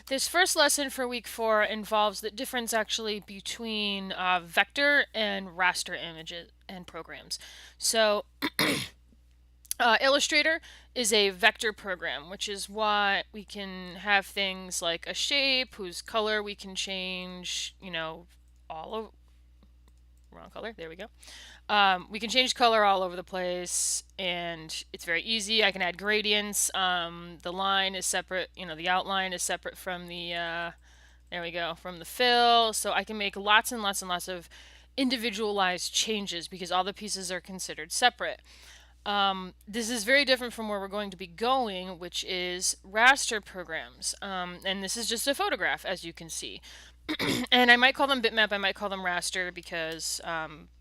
This first lesson for week 4 involves the difference actually between vector and raster images and programs. So Illustrator is a vector program, which is why we can have things like a shape whose color we can change, all of wrong color. There we go. We can change color all over the place, and it's very easy. I can add gradients. The line is separate. The outline is separate from the there we go, from the fill. So I can make lots and lots and lots of individualized changes because all the pieces are considered separate. This is very different from where we're going to be going, which is raster programs. And this is just a photograph, as you can see. And I might call them bitmap, I might call them raster because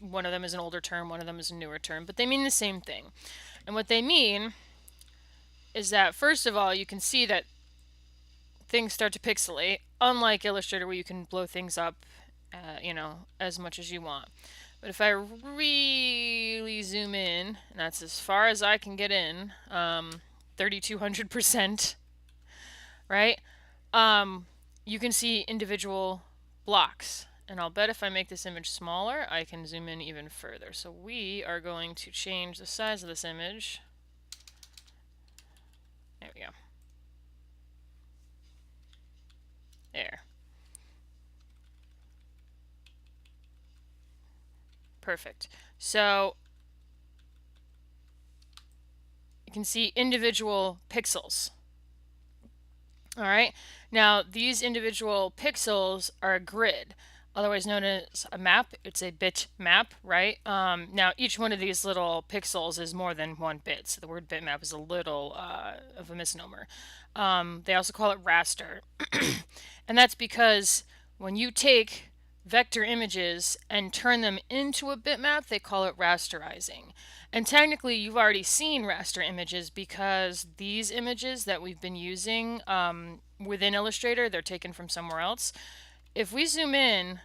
one of them is an older term, one of them is a newer term, but they mean the same thing. And what they mean is that, first of all, you can see that things start to pixelate, unlike Illustrator where you can blow things up, as much as you want. But if I really zoom in, and that's as far as I can get in, 3200%, right? You can see individual blocks. And I'll bet if I make this image smaller, I can zoom in even further. So we are going to change the size of this image. There we go. There. Perfect. So you can see individual pixels. All right. Now, these individual pixels are a grid, otherwise known as a map. It's a bit map, right? Now, each one of these little pixels is more than one bit, so the word bitmap is a little of a misnomer. They also call it raster, and that's because when you take vector images and turn them into a bitmap, they call it rasterizing. And technically, you've already seen raster images because these images that we've been using within Illustrator, they're taken from somewhere else. If we zoom in,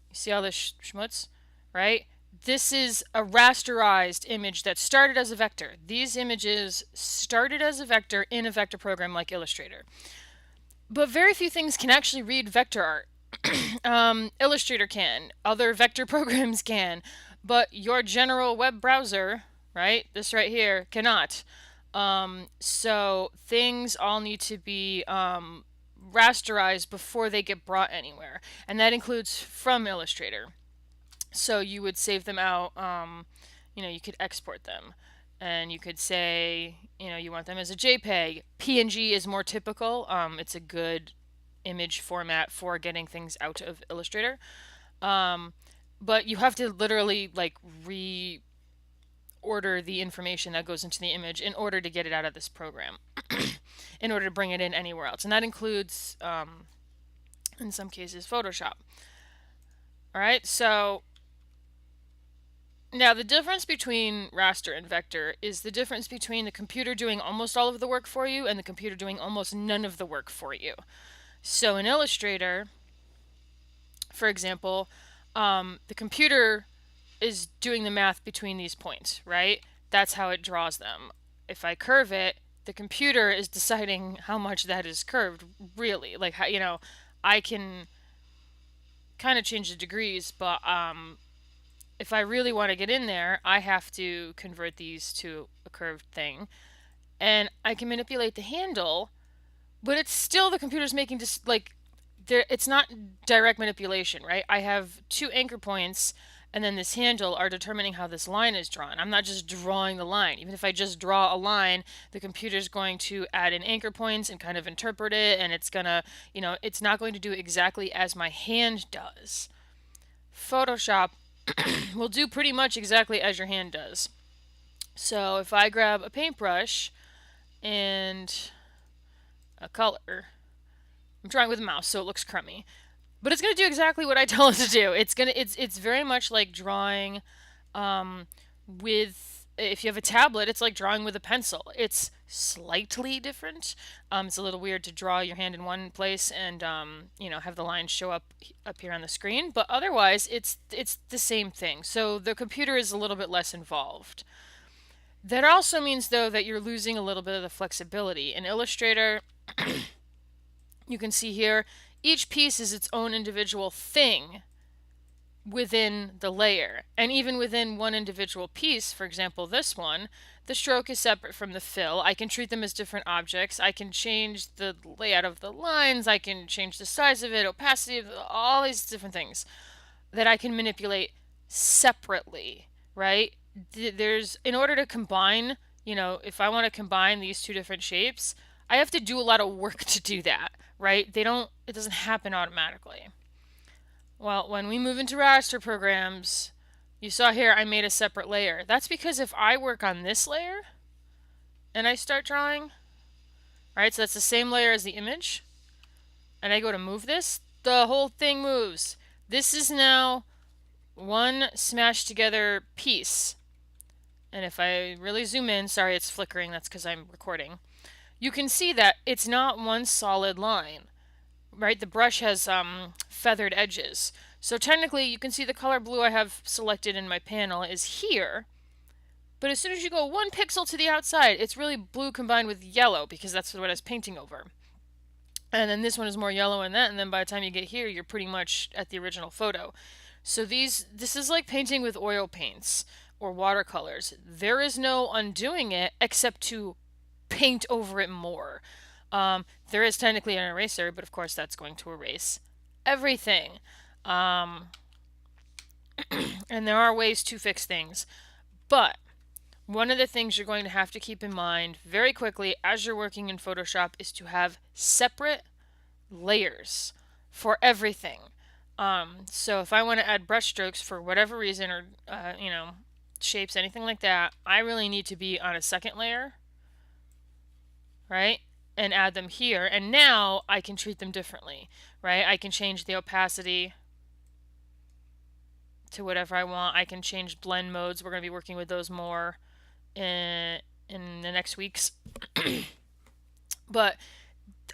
you see all this schmutz, right? This is a rasterized image that started as a vector. These images started as a vector in a vector program like Illustrator. But very few things can actually read vector art. Illustrator can, other vector programs can, but your general web browser, right, this right here, cannot. So things all need to be rasterized before they get brought anywhere, and that includes from Illustrator. So you would save them out, you could export them. And you could say, you want them as a JPEG. PNG is more typical. It's a good image format for getting things out of Illustrator. But you have to literally like reorder the information that goes into the image in order to get it out of this program, in order to bring it in anywhere else. And that includes, in some cases, Photoshop. All right, so now the difference between raster and vector is the difference between the computer doing almost all of the work for you and the computer doing almost none of the work for you. So in Illustrator, for example, the computer is doing the math between these points, right? That's how it draws them. If I curve it, the computer is deciding how much that is curved, really. Like, I can kind of change the degrees, but if I really want to get in there, I have to convert these to a curved thing. And I can manipulate the handle, but it's still the computer's making just like it's not direct manipulation, right? I have two anchor points and then this handle are determining how this line is drawn. I'm not just drawing the line. Even if I just draw a line, the computer's going to add in anchor points and kind of interpret it, and it's gonna, it's not going to do exactly as my hand does. Photoshop will do pretty much exactly as your hand does. So if I grab a paintbrush and a color, I'm drawing with a mouse, so it looks crummy. But it's going to do exactly what I tell it to do. It's very much like drawing with, if you have a tablet, it's like drawing with a pencil. It's slightly different. It's a little weird to draw your hand in one place and have the lines show up here on the screen, but otherwise it's the same thing. So the computer is a little bit less involved. That also means though that you're losing a little bit of the flexibility. In Illustrator, You can see here, each piece is its own individual thing within the layer. And even within one individual piece, for example, this one, the stroke is separate from the fill. I can treat them as different objects. I can change the layout of the lines. I can change the size of it, opacity, all these different things that I can manipulate separately, right? In order to combine, if I want to combine these two different shapes, I have to do a lot of work to do that, right? It doesn't happen automatically. Well, when we move into raster programs, you saw here I made a separate layer. That's because if I work on this layer and I start drawing, right, so that's the same layer as the image, and I go to move this, the whole thing moves. This is now one smashed together piece. And if I really zoom in, sorry it's flickering, that's because I'm recording, you can see that it's not one solid line. Right, the brush has feathered edges. So technically you can see the color blue I have selected in my panel is here, but as soon as you go 1 pixel to the outside, it's really blue combined with yellow because that's what I was painting over. And then this one is more yellow in that, and then by the time you get here, you're pretty much at the original photo. So this is like painting with oil paints or watercolors. There is no undoing it except to paint over it more. There is technically an eraser, but of course that's going to erase everything. And there are ways to fix things. But one of the things you're going to have to keep in mind very quickly as you're working in Photoshop is to have separate layers for everything. So if I want to add brush strokes for whatever reason or, shapes, anything like that, I really need to be on a second layer, right? And add them here, and now I can treat them differently, right? I can change the opacity to whatever I want. I can change blend modes. We're going to be working with those more in the next weeks. But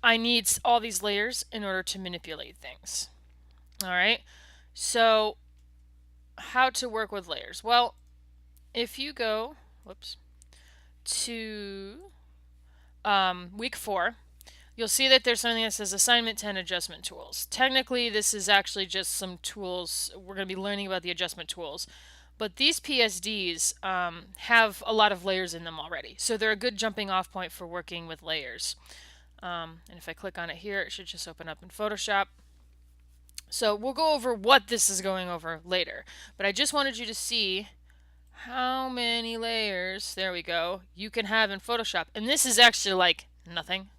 I need all these layers in order to manipulate things. All right, so how to work with layers? Well, if you go, to week 4, you'll see that there's something that says Assignment 10 Adjustment Tools. Technically, this is actually just some tools. We're going to be learning about the adjustment tools. But these PSDs have a lot of layers in them already. So they're a good jumping off point for working with layers. And if I click on it here, it should just open up in Photoshop. So we'll go over what this is going over later. But I just wanted you to see how many layers, there we go, you can have in Photoshop. And this is actually like nothing.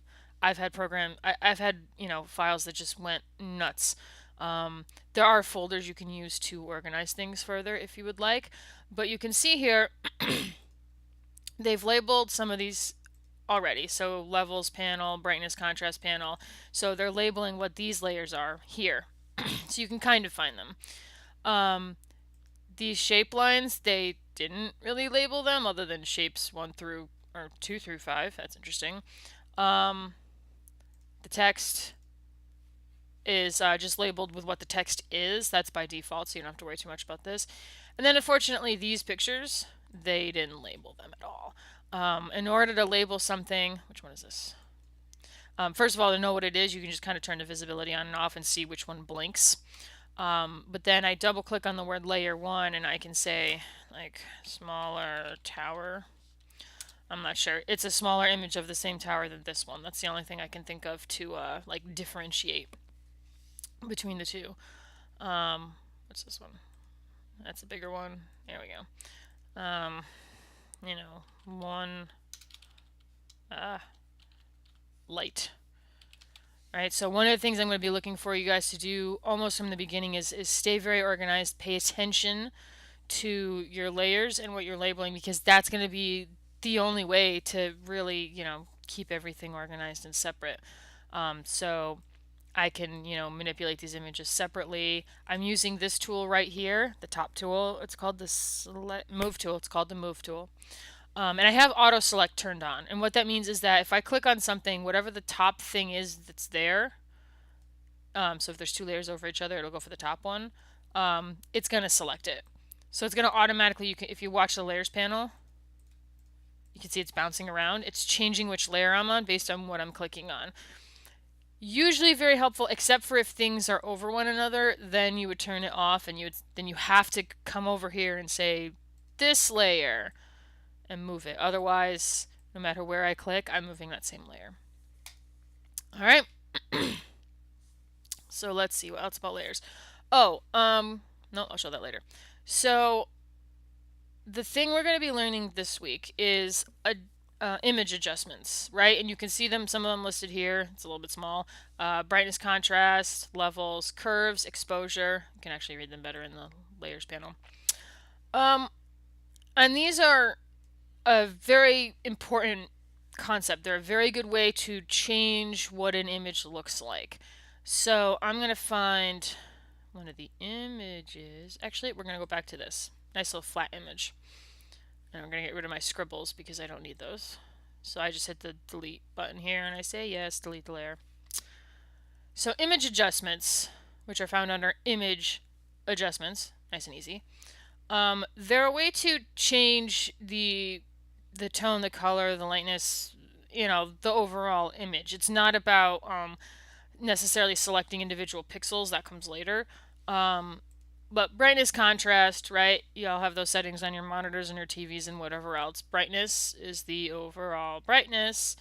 I've had files that just went nuts. There are folders you can use to organize things further if you would like, but you can see here they've labeled some of these already. So levels panel, brightness contrast panel. So they're labeling what these layers are here. So you can kind of find them. These shape lines, they didn't really label them other than shapes 2 through 5. That's interesting. The text is just labeled with what the text is. That's by default, so you don't have to worry too much about this. And then unfortunately these pictures, they didn't label them at all. In order to label something, which one is this? First of all, to know what it is, you can just kind of turn the visibility on and off and see which one blinks. But then I double click on the word layer 1 and I can say like smaller tower. I'm not sure. It's a smaller image of the same tower than this one. That's the only thing I can think of to like differentiate between the two. What's this one? That's a bigger one. There we go. One light. Right, so one of the things I'm going to be looking for you guys to do almost from the beginning is stay very organized, pay attention to your layers and what you're labeling, because that's going to be the only way to really, keep everything organized and separate. So I can, manipulate these images separately. I'm using this tool right here, the top tool. It's called the Move tool. It's called the Move tool. And I have auto select turned on, and what that means is that if I click on something, whatever the top thing is that's there, so if there's 2 layers over each other, it'll go for the top one. It's going to select it. So it's going to automatically, if you watch the layers panel, you can see it's bouncing around. It's changing which layer I'm on based on what I'm clicking on. Usually very helpful, except for if things are over one another, then you would turn it off and then you have to come over here and say this layer and move it. Otherwise, no matter where I click, I'm moving that same layer. All right. So let's see what else about layers. Oh, no, I'll show that later. So the thing we're going to be learning this week is image adjustments, right? And you can see them, some of them listed here. It's a little bit small. Brightness, contrast, levels, curves, exposure. You can actually read them better in the layers panel. And these are a very important concept. They're a very good way to change what an image looks like. So I'm going to find one of the images. Actually, we're going to go back to this nice little flat image. And I'm going to get rid of my scribbles because I don't need those. So I just hit the delete button here and I say yes, delete the layer. So image adjustments, which are found under image adjustments, nice and easy. They're a way to change the tone, the color, the lightness, the overall image. It's not about necessarily selecting individual pixels. That comes later. But brightness, contrast, right? You all have those settings on your monitors and your TVs and whatever else. Brightness is the overall brightness,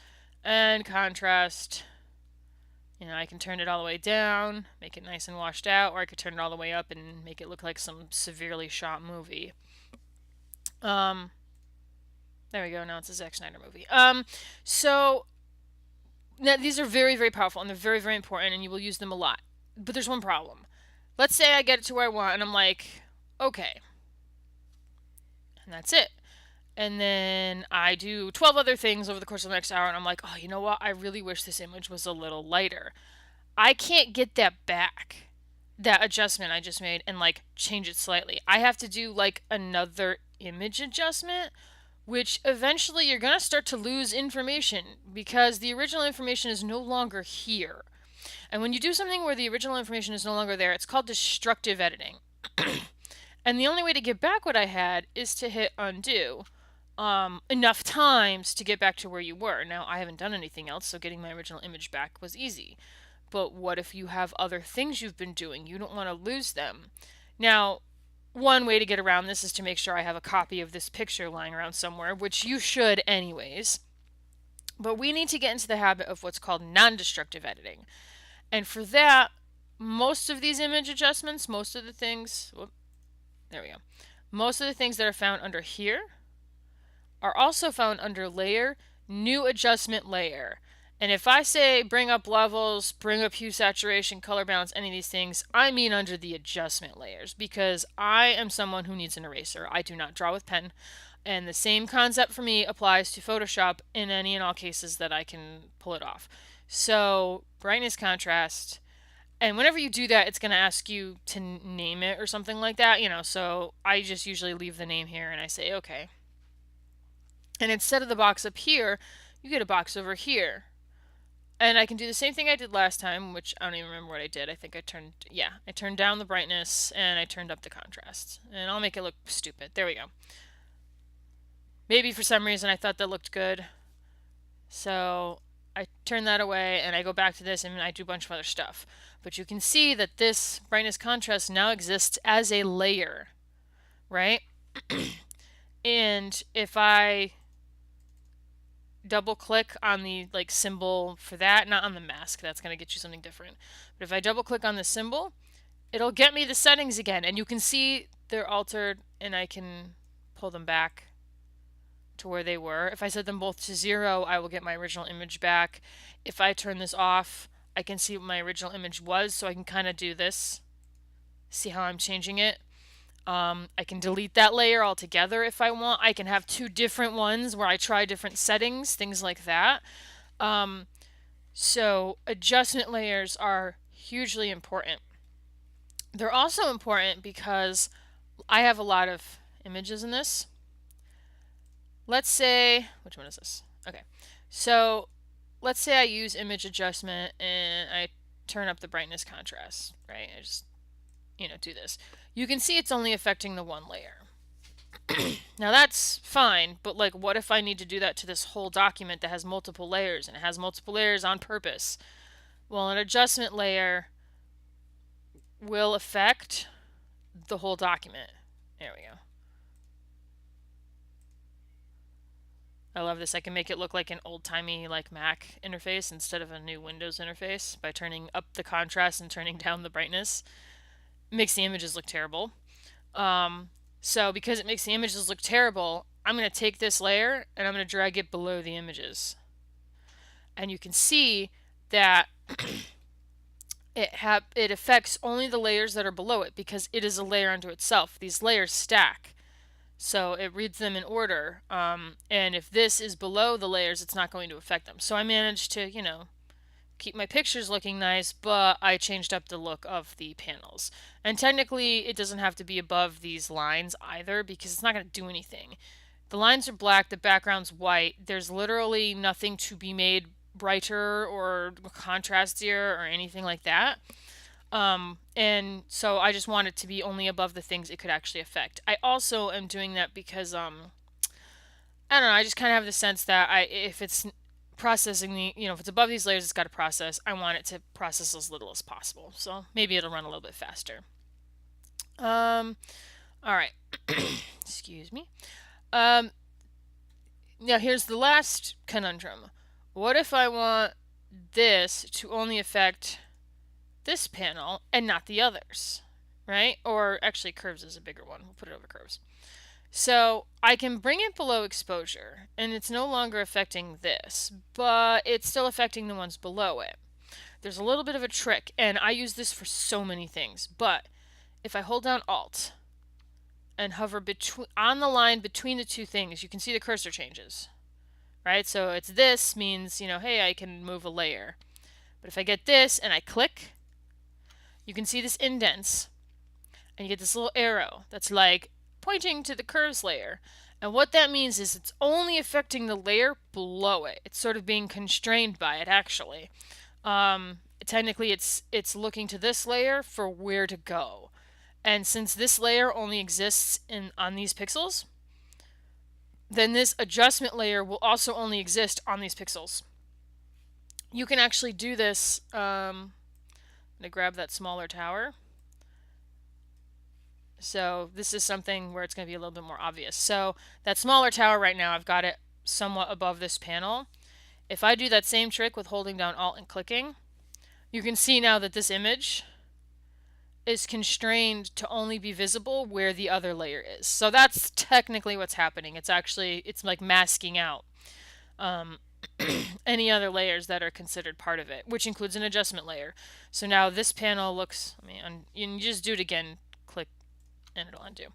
and contrast, I can turn it all the way down, make it nice and washed out, or I could turn it all the way up and make it look like some severely shot movie. There we go. Now it's a Zack Snyder movie. So now these are very, very powerful and they're very, very important, and you will use them a lot. But there's one problem. Let's say I get it to where I want, and I'm like, okay, and that's it. And then I do 12 other things over the course of the next hour, and I'm like, oh, you know what? I really wish this image was a little lighter. I can't get that back, that adjustment I just made, and like change it slightly. I have to do like another image adjustment, which eventually you're going to start to lose information because the original information is no longer here. And when you do something where the original information is no longer there, it's called destructive editing. And the only way to get back what I had is to hit undo enough times to get back to where you were. Now, I haven't done anything else, so getting my original image back was easy. But what if you have other things you've been doing? You don't want to lose them. Now, one way to get around this is to make sure I have a copy of this picture lying around somewhere, which you should anyways. But we need to get into the habit of what's called non-destructive editing. And for that, most of these image adjustments, most of the things that are found under here are also found under layer, new adjustment layer. And if I say bring up levels, bring up hue, saturation, color balance, any of these things, I mean under the adjustment layers, because I am someone who needs an eraser. I do not draw with pen. And the same concept for me applies to Photoshop in any and all cases that I can pull it off. So brightness, contrast, and whenever you do that, it's going to ask you to name it or something like that, so I just usually leave the name here and I say, okay. And instead of the box up here, you get a box over here. And I can do the same thing I did last time, which I don't even remember what I did. I think I turned down the brightness and I turned up the contrast. And I'll make it look stupid. There we go. Maybe for some reason I thought that looked good. So I turn that away and I go back to this and I do a bunch of other stuff. But you can see that this brightness contrast now exists as a layer, right? And if I double click on the symbol for that, not on the mask, that's going to get you something different. But if I double click on the symbol, it'll get me the settings again, and you can see they're altered and I can pull them back to where they were. If I set them both to 0, I will get my original image back. If I turn this off, I can see what my original image was, so I can kind of do this. See how I'm changing it? I can delete that layer altogether if I want. I can have 2 different ones where I try different settings, things like that. So adjustment layers are hugely important. They're also important because I have a lot of images in this. Let's say, which one is this? Okay, so let's say I use image adjustment and I turn up the brightness contrast, right? I just, do this. You can see it's only affecting the one layer. Now that's fine, but what if I need to do that to this whole document that has multiple layers, and it has multiple layers on purpose? Well, an adjustment layer will affect the whole document. There we go. I love this. I can make it look like an old-timey like Mac interface instead of a new Windows interface by turning up the contrast and turning down the brightness. It makes the images look terrible. So because it makes the images look terrible, I'm going to take this layer and I'm going to drag it below the images. And you can see that it affects only the layers that are below it because it is a layer unto itself. These layers stack. So it reads them in order. And if this is below the layers, it's not going to affect them. So I managed to, keep my pictures looking nice, but I changed up the look of the panels. And technically, it doesn't have to be above these lines either because it's not going to do anything. The lines are black, the background's white. There's literally nothing to be made brighter or contrastier or anything like that. And so I just want it to be only above the things it could actually affect. I also am doing that because I don't know, I just kind of have the sense that if it's processing if it's above these layers, it's got to process. I want it to process as little as possible. So maybe it'll run a little bit faster. All right. Excuse me. Now here's the last conundrum. What if I want this to only affect this panel and not the others, right? Or actually curves is a bigger one. We'll put it over curves. So I can bring it below exposure and it's no longer affecting this, but it's still affecting the ones below it. There's a little bit of a trick, and I use this for so many things, but if I hold down Alt and hover on the line between the two things, you can see the cursor changes, right? So it's this means, hey, I can move a layer. But if I get this and I click, you can see this indents, and you get this little arrow that's like pointing to the curves layer. And what that means is it's only affecting the layer below it. It's sort of being constrained by it, actually. Technically, it's looking to this layer for where to go. And since this layer only exists on these pixels, then this adjustment layer will also only exist on these pixels. You can actually do this. I'm going to grab that smaller tower. So this is something where it's going to be a little bit more obvious. So that smaller tower right now, I've got it somewhat above this panel. If I do that same trick with holding down Alt and clicking, you can see now that this image is constrained to only be visible where the other layer is. So that's technically what's happening. It's like masking out any other layers that are considered part of it, which includes an adjustment layer. So now this panel looks, you just do it again, click, and it'll undo.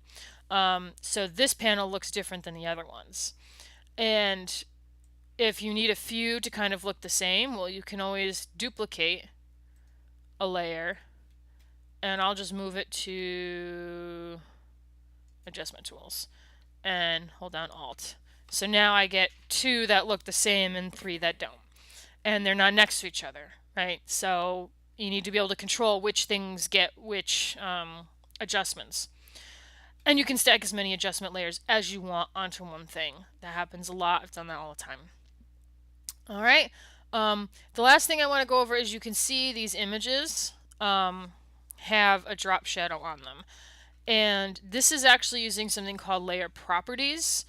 So this panel looks different than the other ones. And if you need a few to kind of look the same, well, you can always duplicate a layer, and I'll just move it to adjustment tools and hold down Alt. So now I get 2 that look the same and 3 that don't. And they're not next to each other, right? So you need to be able to control which things get which adjustments. And you can stack as many adjustment layers as you want onto one thing. That happens a lot. I've done that all the time. All right. The last thing I want to go over is you can see these images have a drop shadow on them. And this is actually using something called layer properties.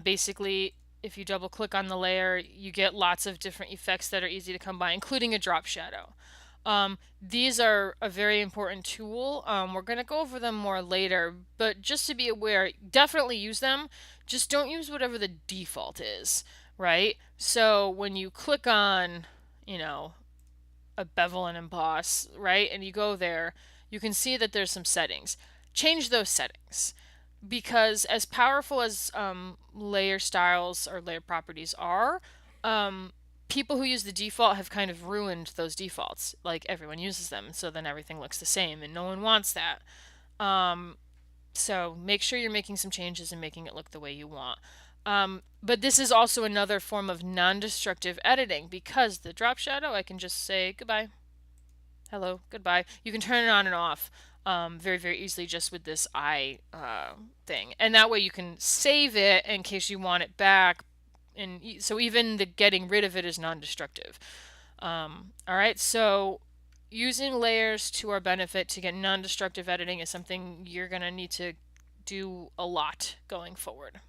Basically, if you double click on the layer, you get lots of different effects that are easy to come by, including a drop shadow. These are a very important tool. We're going to go over them more later, but just to be aware, definitely use them. Just don't use whatever the default is, right? So when you click on, a bevel and emboss, right, and you go there, you can see that there's some settings. Change those settings, because as powerful as layer styles or layer properties are, people who use the default have kind of ruined those defaults. Like, everyone uses them, so then everything looks the same, and no one wants that. So make sure you're making some changes and making it look the way you want. But this is also another form of non-destructive editing, because the drop shadow, I can just say goodbye, hello, goodbye. You can turn it on and off very, very easily just with this eye thing. And that way you can save it in case you want it back. And so even the getting rid of it is non-destructive. All right, so using layers to our benefit to get non-destructive editing is something you're going to need to do a lot going forward.